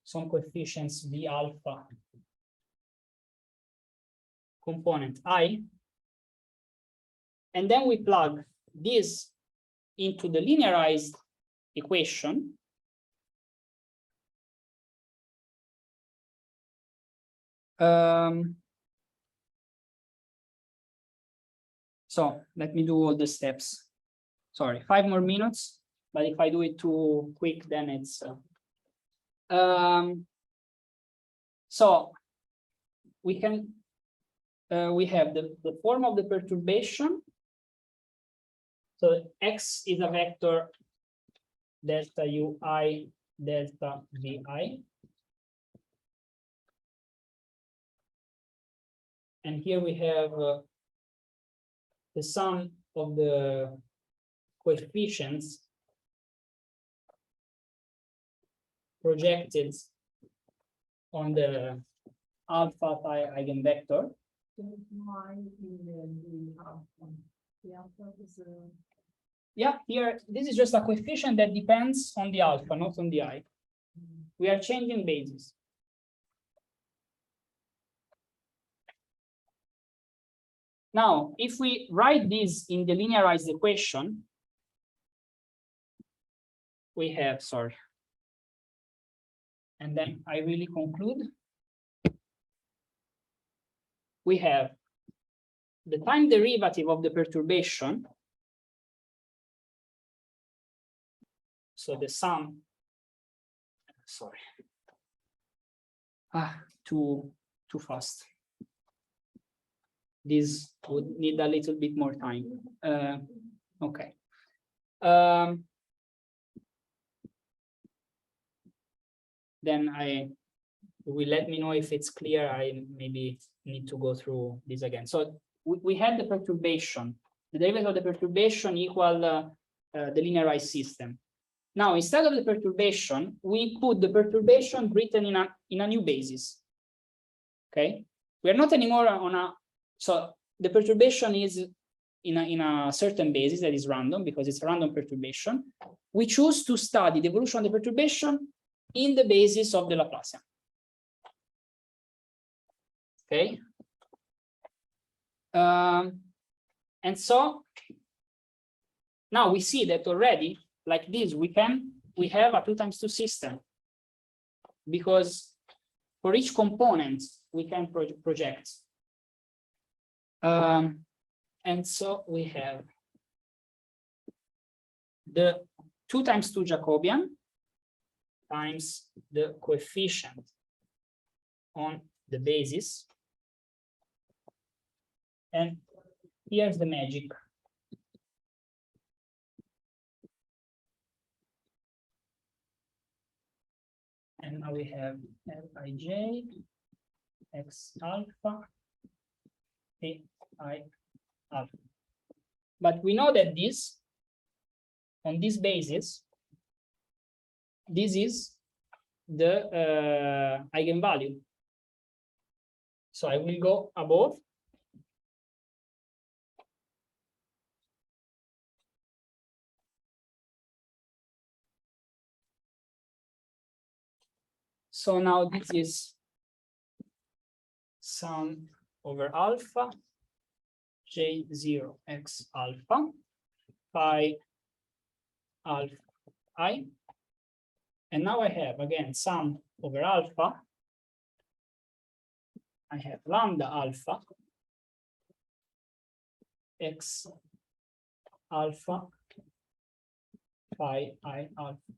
some coefficients V alpha component I, and then we plug this into the linearized equation. So let me do all the steps. Sorry, 5 more minutes, but if I do it too quick, then it's so we can we have the form of the perturbation. So X is a vector delta Ui delta Vi. And here we have the sum of the coefficients projected on the alpha eigenvector. Yeah, here, this is just a coefficient that depends on the alpha, not on the I. We are changing bases. Now, if we write this in the linearized equation, we have, sorry, and then I really conclude. We have the time derivative of the perturbation. So the sum, sorry, too fast. This would need a little bit more time. Okay. Then will let me know if it's clear. I maybe need to go through this again. So we had the perturbation, the derivative of the perturbation equal the linearized system. Now, instead of the perturbation, we put the perturbation written in a new basis. Okay, we are not anymore on a. So the perturbation is in a certain basis that is random because it's a random perturbation, we choose to study the evolution of the perturbation in the basis of the Laplacian. Okay. And so now we see that already, like this, we have a 2 times 2 system, because for each component we can project. And so we have the 2 times 2 Jacobian times the coefficient on the basis. And here's the magic. And now we have Fij, X alpha, A I alpha. But we know that this, on this basis, this is the eigenvalue. So I will go above. So now this is sum over alpha, J0 X alpha, phi alpha I. And now I have again sum over alpha. I have lambda alpha, X alpha, phi I alpha.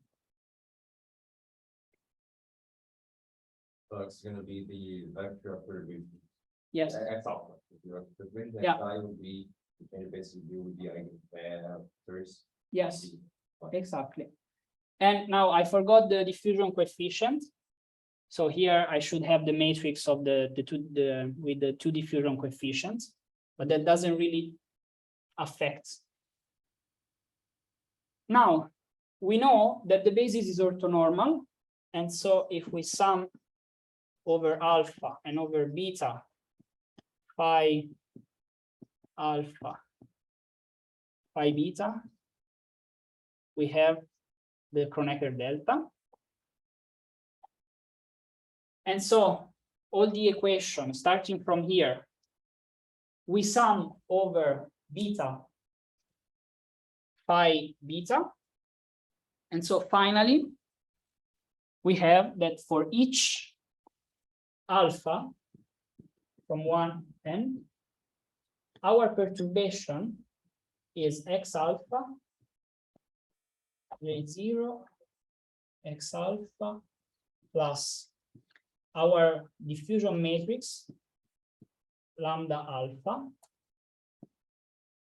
So it's gonna be the vector of perturbation. Yes. X alpha. The wind that Yeah. I would be, you can basically do with the eigenvectors. Yes, exactly. And now I forgot the diffusion coefficient. So here I should have the matrix of with the 2 diffusion coefficients, but that doesn't really affect. Now we know that the basis is orthonormal, and so if we sum over alpha and over beta, phi alpha, phi beta, we have the Kronecker delta. And so all the equations starting from here, we sum over beta, phi beta. And so finally, we have that for each alpha from 1 to n, our perturbation is X alpha, J0, X alpha, plus our diffusion matrix, lambda alpha,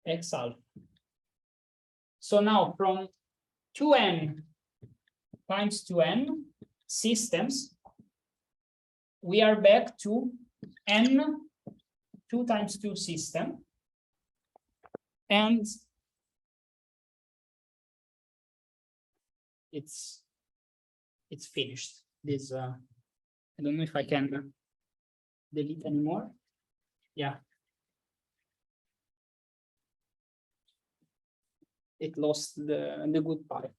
X alpha. So now from 2n times 2n systems, we are back to n 2 times 2 system. And it's finished. This I don't know if I can delete anymore. Yeah. It lost the good part.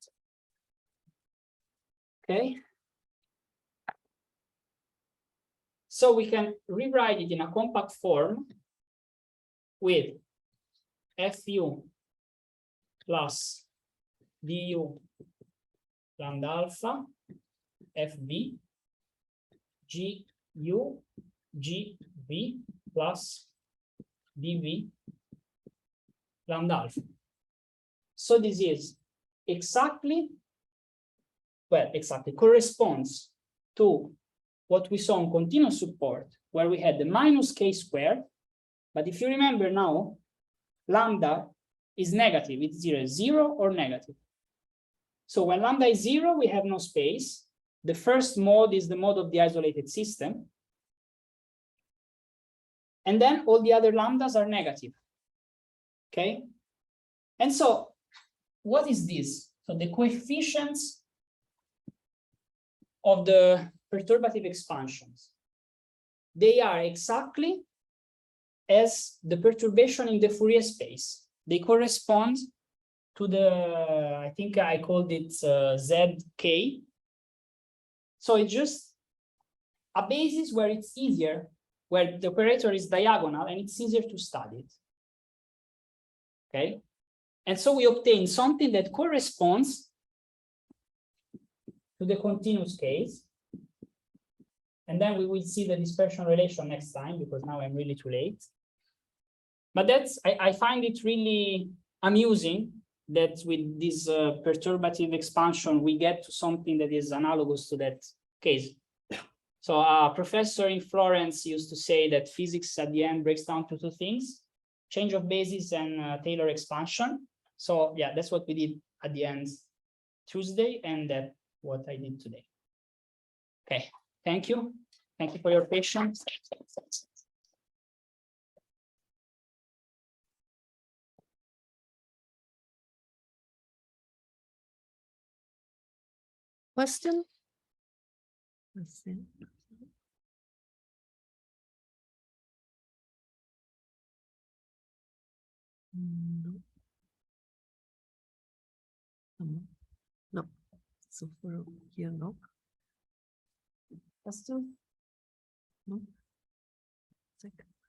Okay. So we can rewrite it in a compact form with Fu plus du lambda alpha, Fv, Gu, Gv plus dv lambda alpha. So this is exactly corresponds to what we saw on continuous support, where we had the minus k squared. But if you remember now, lambda is negative. It's either 0 or negative. So when lambda is 0, we have no space. The first mode is the mode of the isolated system. And then all the other lambdas are negative. Okay? And so what is this? So the coefficients of the perturbative expansions, they are exactly as the perturbation in the Fourier space. They correspond to the, I think I called it ZK. So it's just a basis where it's easier, where the operator is diagonal and it's easier to study it. Okay. And so we obtain something that corresponds to the continuous case. And then we will see the dispersion relation next time, because now I'm really too late. But that's, I find it really amusing that with this perturbative expansion, we get to something that is analogous to that case. So a professor in Florence used to say that physics at the end breaks down to two things: change of basis and Taylor expansion. So yeah, that's what we did at the end Tuesday, and that's what I did today. Okay, thank you. Thank you for your patience. Question? Let's see. No. No. So for here, no. Question? No. Second.